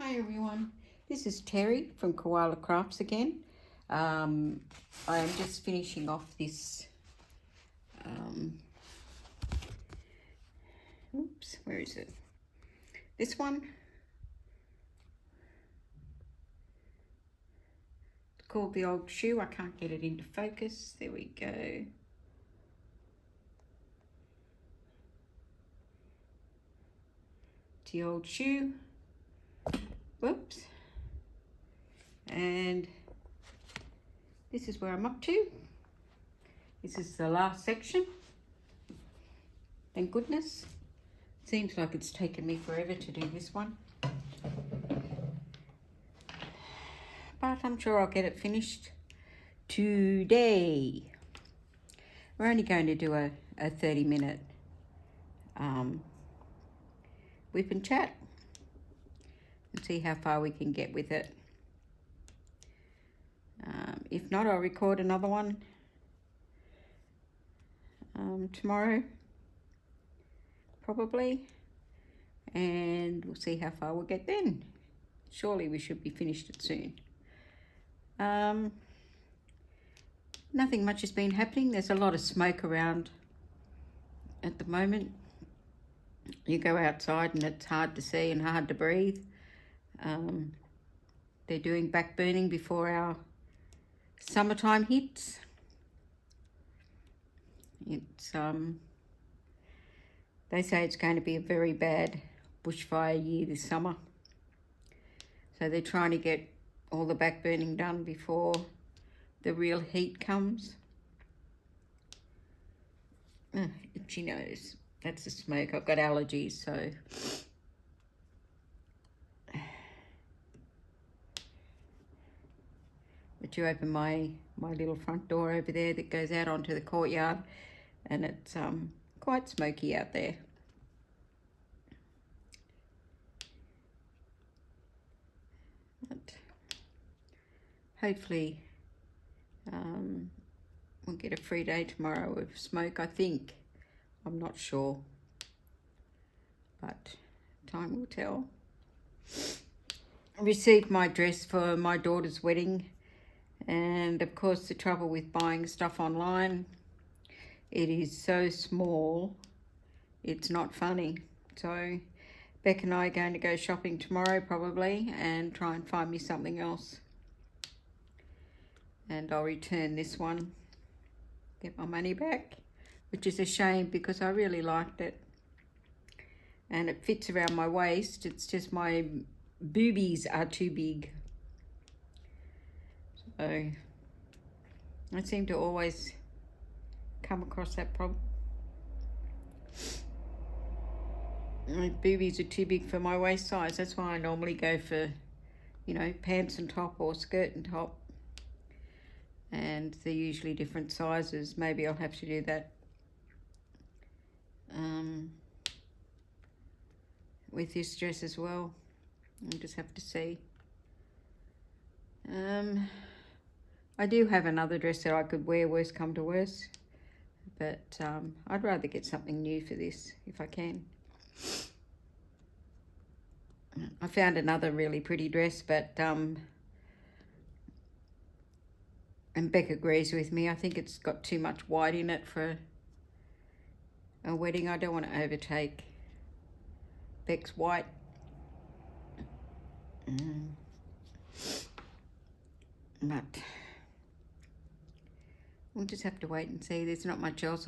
Hi everyone, this is Terry from Koala-Krafts again. I am just finishing off this, oops, where is it? This one. It's called The Old Shoe. I can't get it into focus. There we go. The Old Shoe. Whoops. And this is where I'm up to. This is the last section. Thank goodness. Seems like it's taken me forever to do this one. But I'm sure I'll get it finished today. We're only going to do a 30-minute WIP Chat and see how far we can get with it. If not, I'll record another one tomorrow, probably, and we'll see how far we'll get then. Surely we should be finished it soon. Nothing much has been happening. There's a lot of smoke around at the moment. You go outside and it's hard to see and hard to breathe. They're doing back burning before our summertime hits. It's they say it's going to be a very bad bushfire year this summer. So they're trying to get all the back burning done before the real heat comes. Itchy nose. That's the smoke. I've got allergies, so but you open my little front door over there that goes out onto the courtyard, and it's quite smoky out there. But hopefully we'll get a free day tomorrow of smoke, I think. I'm not sure, but time will tell. I received my dress for my daughter's wedding, and of course the trouble with buying stuff online, it is so small, it's not funny. So Beck and I are going to go shopping tomorrow probably and try and find me something else. And I'll return this one, get my money back, which is a shame because I really liked it. And it fits around my waist. It's just my boobies are too big. So I seem to always come across that problem. My boobies are too big for my waist size. That's why I normally go for, you know, pants and top or skirt and top. And they're usually different sizes. Maybe I'll have to do that with this dress as well. I'll just have to see. I do have another dress that I could wear, worst come to worst, but I'd rather get something new for this if I can. I found another really pretty dress, but and Beck agrees with me. I think it's got too much white in it for a wedding. I don't want to overtake Beck's white. But we'll just have to wait and see. There's not much else.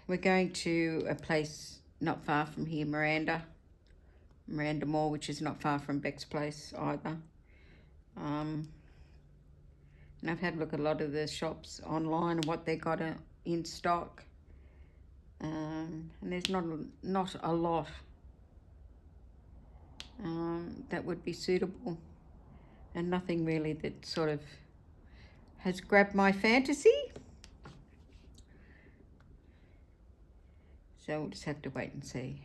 We're going to a place not far from here, Miranda Mall, which is not far from Beck's place either. And I've had a look at a lot of the shops online and what they got in stock. And there's not a lot that would be suitable, and nothing really that sort of has grabbed my fantasy. So we'll just have to wait and see.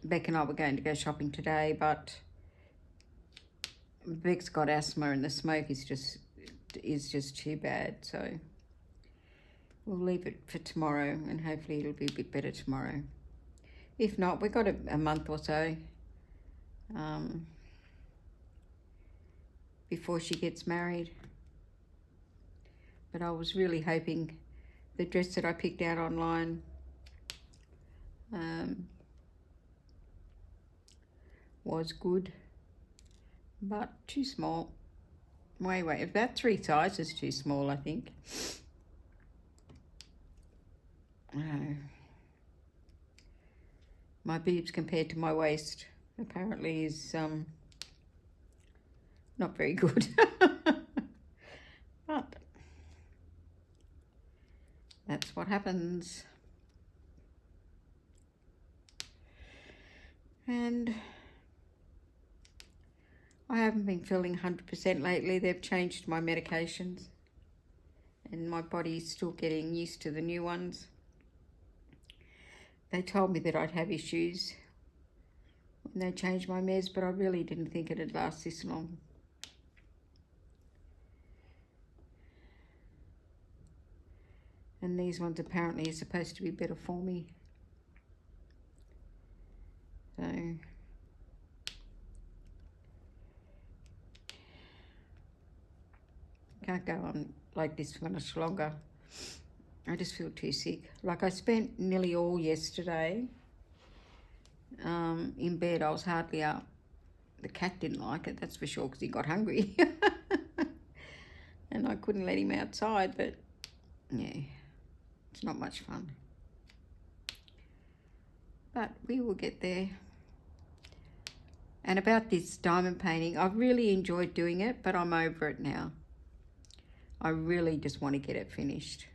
Beck and I were going to go shopping today, but Beck's got asthma and the smoke is just too bad. So we'll leave it for tomorrow, and hopefully it'll be a bit better tomorrow. If not, we've got a month or so before she gets married. But I was really hoping the dress that I picked out online was good, but too small. Wait, about 3 sizes too small, I think. My boobs compared to my waist apparently is not very good. But that's what happens. And I haven't been feeling 100% lately. They've changed my medications and my body's still getting used to the new ones. They told me that I'd have issues when they changed my meds, but I really didn't think it'd last this long. And these ones apparently are supposed to be better for me. So can't go on like this for much longer. I just feel too sick. Like I spent nearly all yesterday in bed. I was hardly up. The cat didn't like it, that's for sure, because he got hungry. And I couldn't let him outside, but yeah, it's not much fun. But we will get there. And about this diamond painting, I've really enjoyed doing it, but I'm over it now. I really just want to get it finished.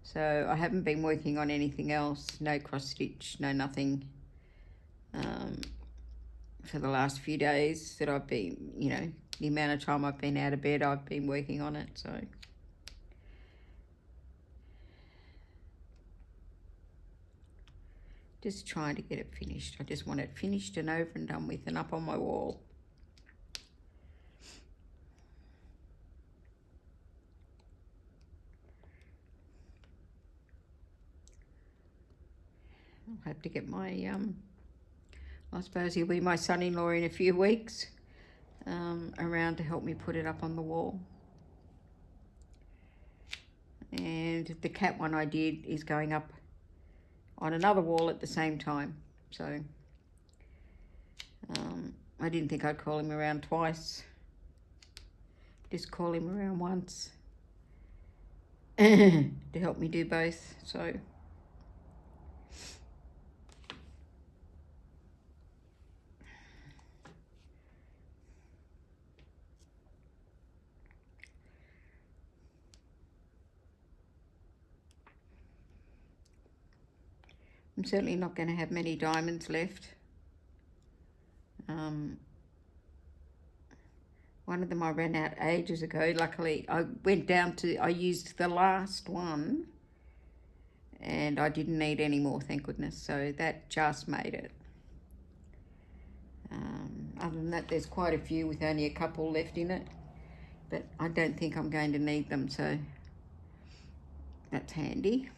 So I haven't been working on anything else, no cross stitch, no nothing, for the last few days that I've been, you know, the amount of time I've been out of bed, I've been working on it. So just trying to get it finished. I just want it finished and over and done with and up on my wall. I'll have to get my, I suppose he'll be my son-in-law in a few weeks, around to help me put it up on the wall. And the cat one I did is going up on another wall at the same time. So I didn't think I'd call him around twice. Just call him around once to help me do both. So I'm certainly not going to have many diamonds left. One of them I ran out ages ago. Luckily, I went down to, I used the last one and I didn't need any more, thank goodness. So that just made it. Other than that, there's quite a few with only a couple left in it, but I don't think I'm going to need them, so that's handy.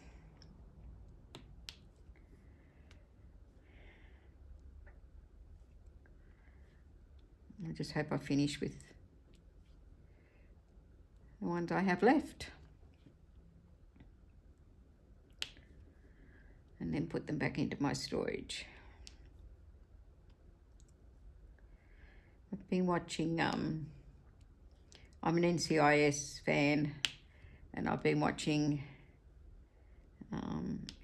I just hope I finish with the ones I have left. And then put them back into my storage. I've been watching, I'm an NCIS fan, and I've been watching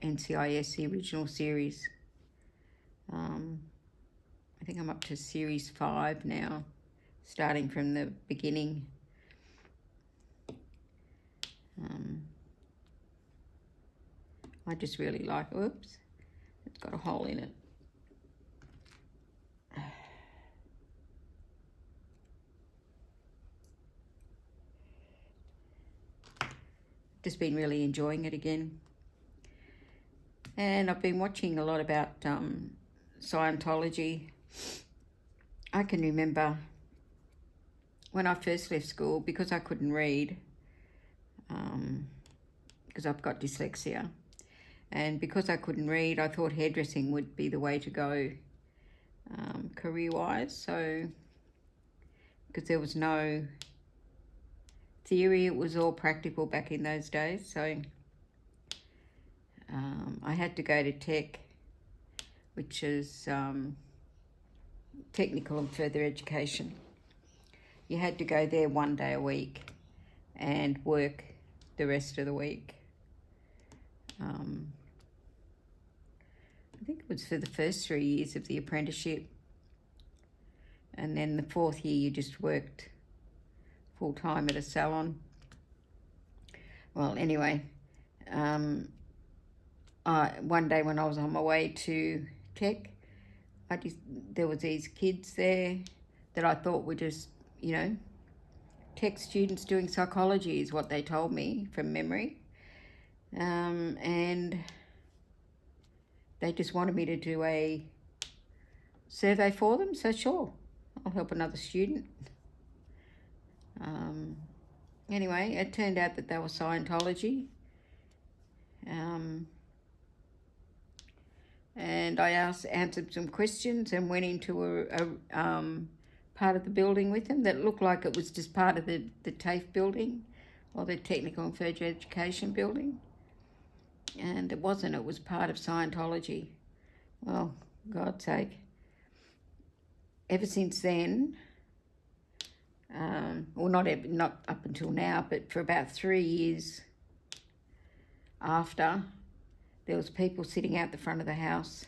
NCIS, the original series. I think I'm up to series 5 now, starting from the beginning. I just really like, oops, it's got a hole in it. Just been really enjoying it again. And I've been watching a lot about Scientology. I can remember when I first left school, because I couldn't read, because I've got dyslexia, And because I couldn't read, I thought hairdressing would be the way to go career-wise. So, because there was no theory, it was all practical back in those days. So I had to go to tech, which is technical and further education. You had to go there 1 day a week and work the rest of the week. I think it was for the first 3 years of the apprenticeship, and then the 4th year you just worked full-time at a salon. Well, anyway, one day when I was on my way to tech, there was these kids there that I thought were just, you know, tech students doing psychology is what they told me from memory. And they just wanted me to do a survey for them, so sure, I'll help another student. Anyway, it turned out that they were Scientology. And I answered some questions and went into a part of the building with them that looked like it was just part of the TAFE building, or the Technical and Further Education building. And it wasn't, it was part of Scientology. Well, God's sake. Ever since then, well, not up until now, but for about 3 years after, there was people sitting out the front of the house.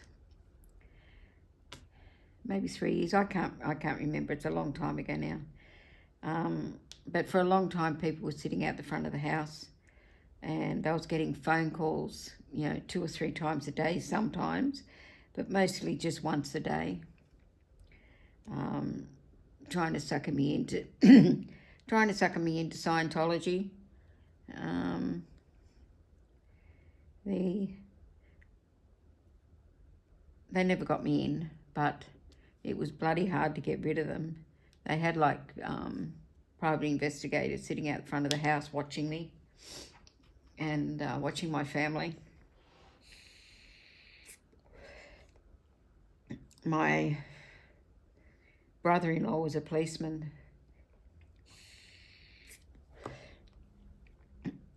Maybe 3 years. I can't remember. It's a long time ago now. But for a long time, people were sitting out the front of the house, and I was getting phone calls, you know, 2 or 3 times a day sometimes, but mostly just once a day, trying to sucker me into Scientology. They never got me in, but it was bloody hard to get rid of them. They had like private investigators sitting out the front of the house watching me and watching my family. My brother-in-law was a policeman.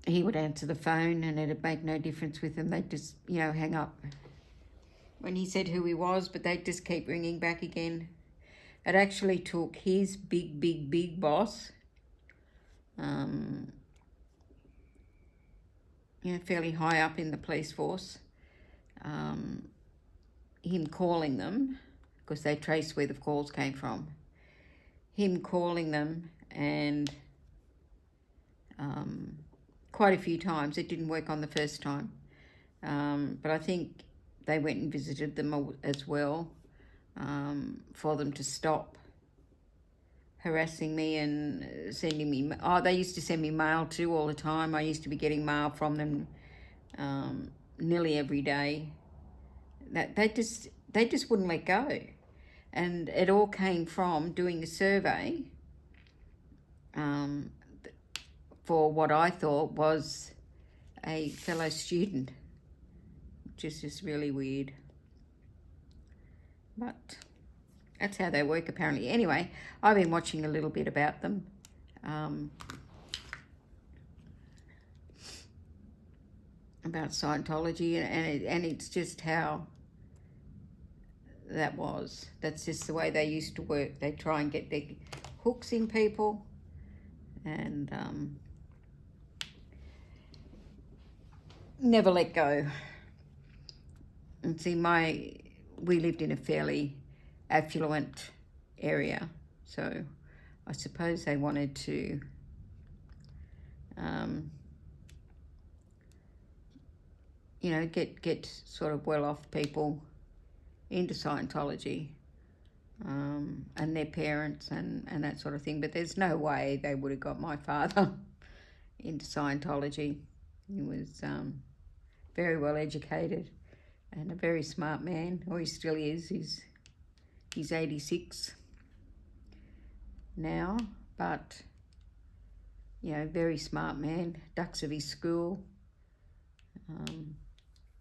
He would answer the phone and it'd make no difference with them. They'd just, you know, hang up when he said who he was, but they'd just keep ringing back again. It actually took his big boss, you know, fairly high up in the police force, him calling them, because they traced where the calls came from, him calling them, and quite a few times. It didn't work on the first time, but I think they went and visited them as well, for them to stop harassing me and sending me, they used to send me mail too all the time. I used to be getting mail from them nearly every day. They just wouldn't let go. And it all came from doing a survey for what I thought was a fellow student, which is just really weird. But that's how they work apparently. Anyway, I've been watching a little bit about them. About Scientology, and it's just how that's just the way they used to work. They try and get their hooks in people, and never let go. And see, we lived in a fairly affluent area, so I suppose they wanted to you know, get sort of well-off people into Scientology, and their parents and that sort of thing. But there's no way they would have got my father into Scientology. He was very well educated and a very smart man, or he still is. He's 86 now, but, you know, very smart man, ducks of his school.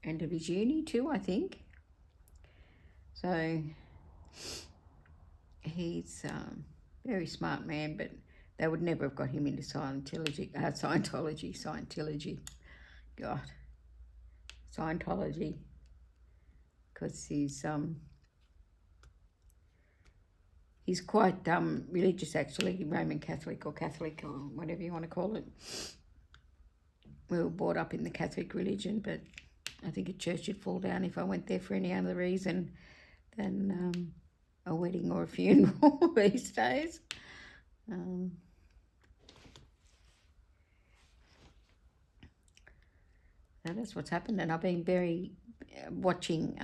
end of his uni too, I think. So he's very smart man, but they would never have got him into Scientology. God, Scientology, because he's quite religious, actually, Roman Catholic or whatever you want to call it. We were brought up in the Catholic religion, but I think a church would fall down if I went there for any other reason than a wedding or a funeral these days. So that's what's happened, and I've been very watching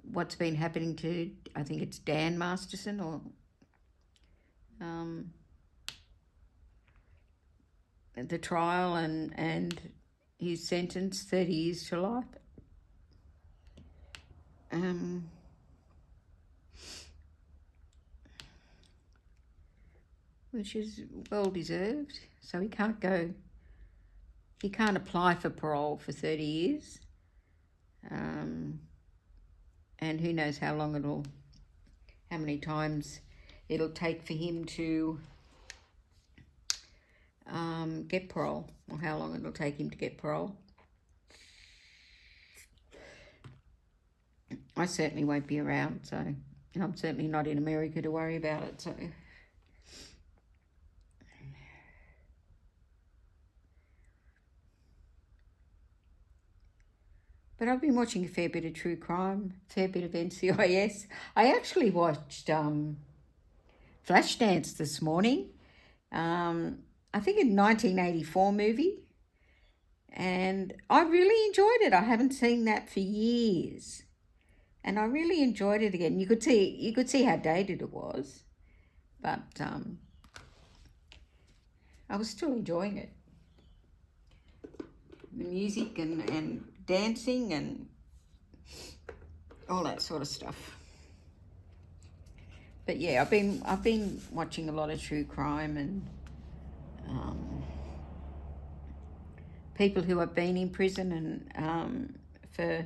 what's been happening to, I think it's Dan Masterson, or the trial and his sentence, 30 years to life. Which is well deserved. So he can't apply for parole for 30 years. And who knows how many times it'll take for him to get parole, or how long it'll take him to get parole. I certainly won't be around, so, and I'm certainly not in America to worry about it, so. But I've been watching a fair bit of true crime, a fair bit of NCIS. I actually watched Flashdance this morning. I think a 1984 movie. And I really enjoyed it. I haven't seen that for years. And I really enjoyed it again. You could see how dated it was. But I was still enjoying it. The music and dancing and all that sort of stuff. But yeah, I've been watching a lot of true crime and people who have been in prison and for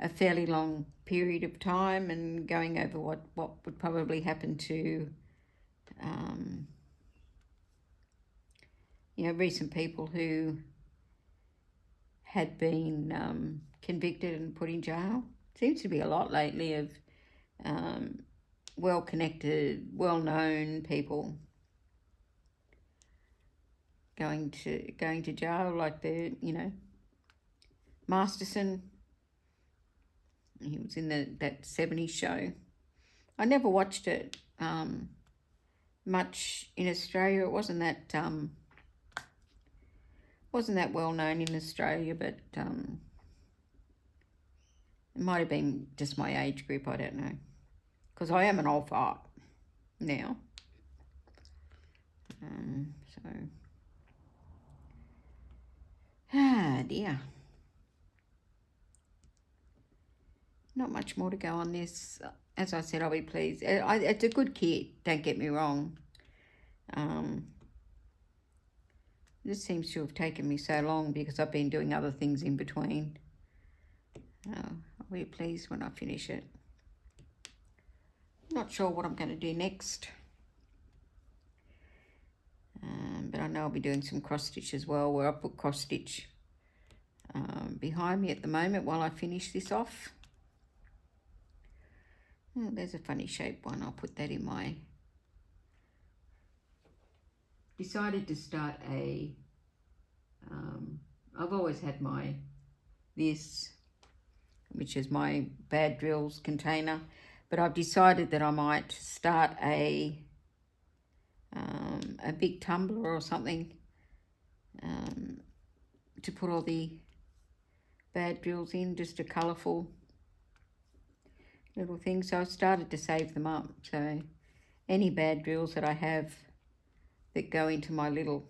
a fairly long period of time, and going over what would probably happen to recent people who had been convicted and put in jail. Seems to be a lot lately of well-connected, well-known people going to jail, like Masterson. He was in that 70s show. I never watched it much in Australia. It wasn't that well known in Australia, but it might have been just my age group, I don't know, because I am an old fart now. Dear. Not much more to go on this. As I said, I'll be pleased. It's a good kit, don't get me wrong. This seems to have taken me so long because I've been doing other things in between. I'll be pleased when I finish it. Not sure what I'm going to do next. But I know I'll be doing some cross stitch as well, where I put cross stitch behind me at the moment while I finish this off. Oh, there's a funny shaped one. I'll put that in my... Decided to start a... I've always had this, which is my bad drills container, but I've decided that I might start a big tumbler or something to put all the bad drills in, just a colourful little thing. So I've started to save them up, so any bad drills that I have that go into my little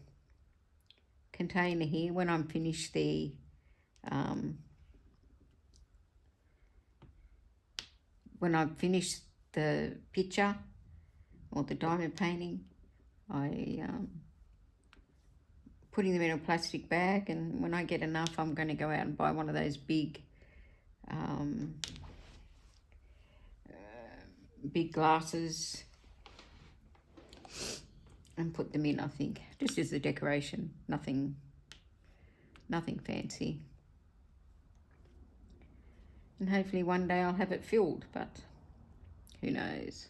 container here, when I'm finished the picture or the diamond painting, I putting them in a plastic bag, and when I get enough, I'm going to go out and buy one of those big big glasses and put them in, I think, just as a decoration. Nothing fancy. And hopefully one day I'll have it filled, but who knows.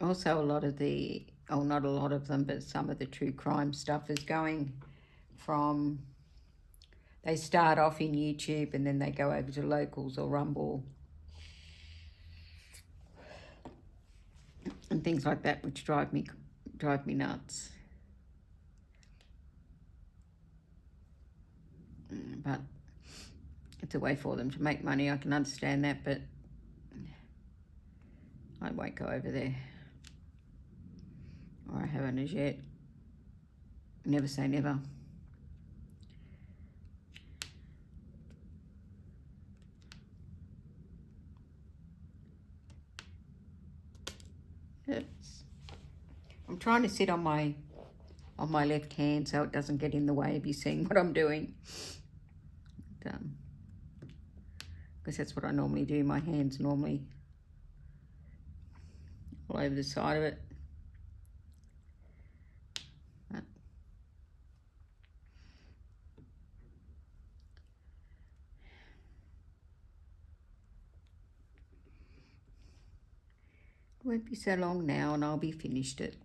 Also, a lot of the, oh, not a lot of them, but some of the true crime stuff is going from, they start off in YouTube and then they go over to Locals or Rumble and things like that, which drive me nuts. But it's a way for them to make money. I can understand that, but I won't go over there. Or I haven't as yet. Never say never. I'm trying to sit on my left hand so it doesn't get in the way of you seeing what I'm doing. Because that's what I normally do. My hand's normally all over the side of it. But it won't be so long now and I'll be finished it.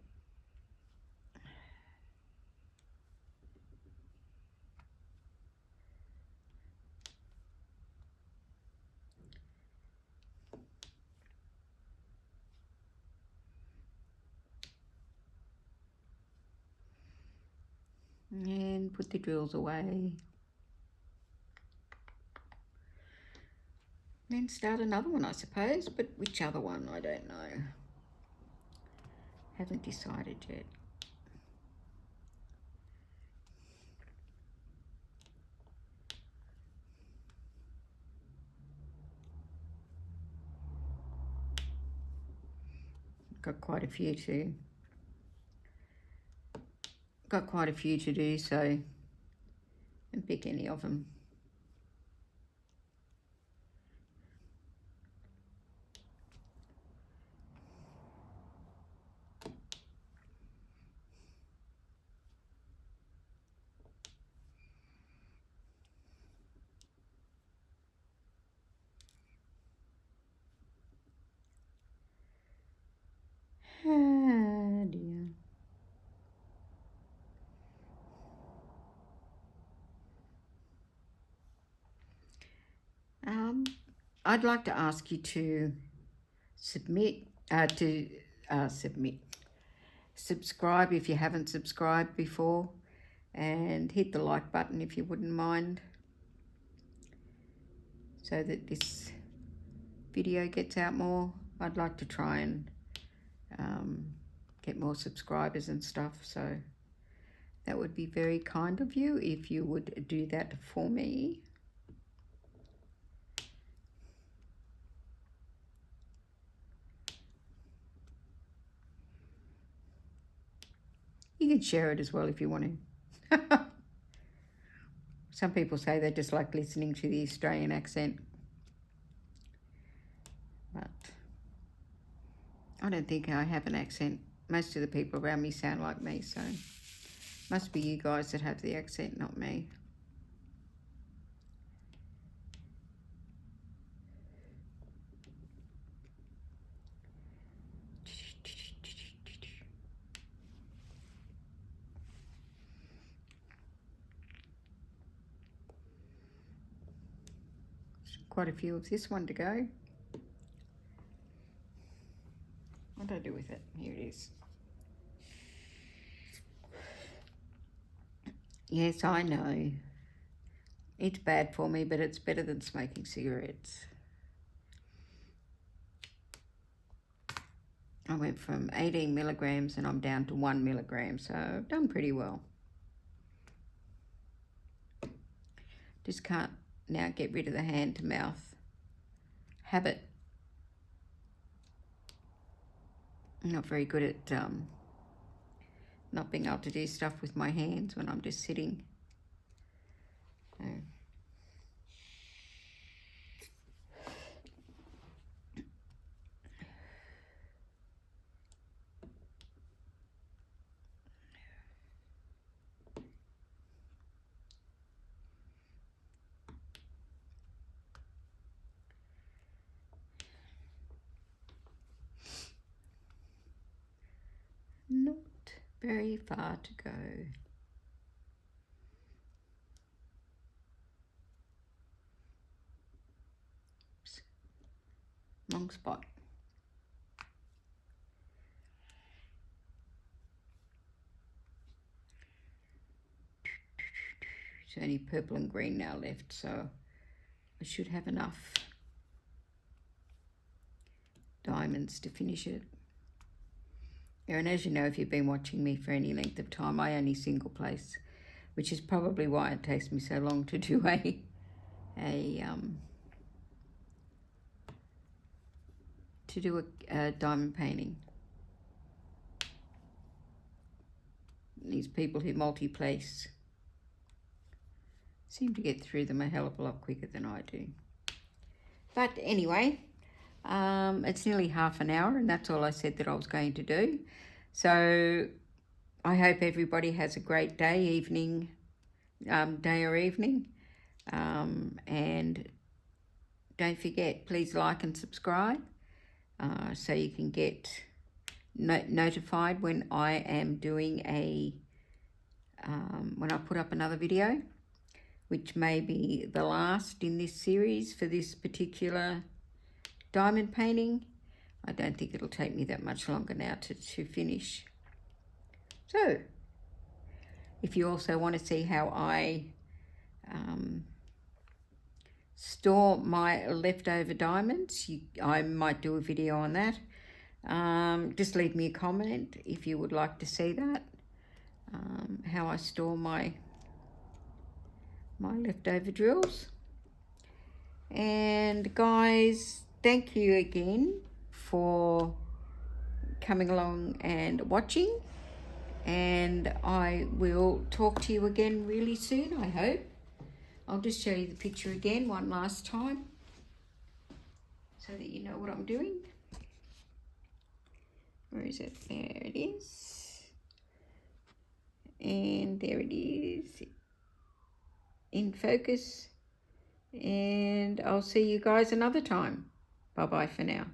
And put the drills away. Then start another one, I suppose, but which other one, I don't know. Haven't decided yet. Got quite a few to do, so and pick any of them. Ah, dear. I'd like to ask you to subscribe if you haven't subscribed before, and hit the like button if you wouldn't mind, so that this video gets out more. I'd like to try and get more subscribers and stuff, so that would be very kind of you if you would do that for me. You can share it as well if you want to. Some people say they just like listening to the Australian accent, but I don't think I have an accent. Most of the people around me sound like me, so must be you guys that have the accent, not me. Quite a few of this one to go. What do I do with it? Here it is. Yes, I know. It's bad for me, but it's better than smoking cigarettes. I went from 18 milligrams and I'm down to 1 milligram, so I've done pretty well. Just can't now get rid of the hand to mouth habit. I'm not very good at not being able to do stuff with my hands when I'm just sitting. So. Not very far to go. Oops. Wrong spot. There's only purple and green now left, so I should have enough diamonds to finish it. Yeah, and as you know, if you've been watching me for any length of time, I only single place, which is probably why it takes me so long to do a diamond painting. These people who multi-place seem to get through them a hell of a lot quicker than I do. But anyway, it's nearly half an hour, and that's all I said that I was going to do. So I hope everybody has a great day or evening. And don't forget, please like and subscribe so you can get notified when I am doing when I put up another video, which may be the last in this series for this particular diamond painting. I don't think it'll take me that much longer now to finish. So, if you also want to see how I store my leftover diamonds, I might do a video on that. Just leave me a comment if you would like to see that, how I store my leftover drills. And guys, thank you again for coming along and watching, and I will talk to you again really soon, I hope. I'll just show you the picture again one last time so that you know what I'm doing. Where is it? There it is. And there it is in focus. And I'll see you guys another time. Bye-bye for now.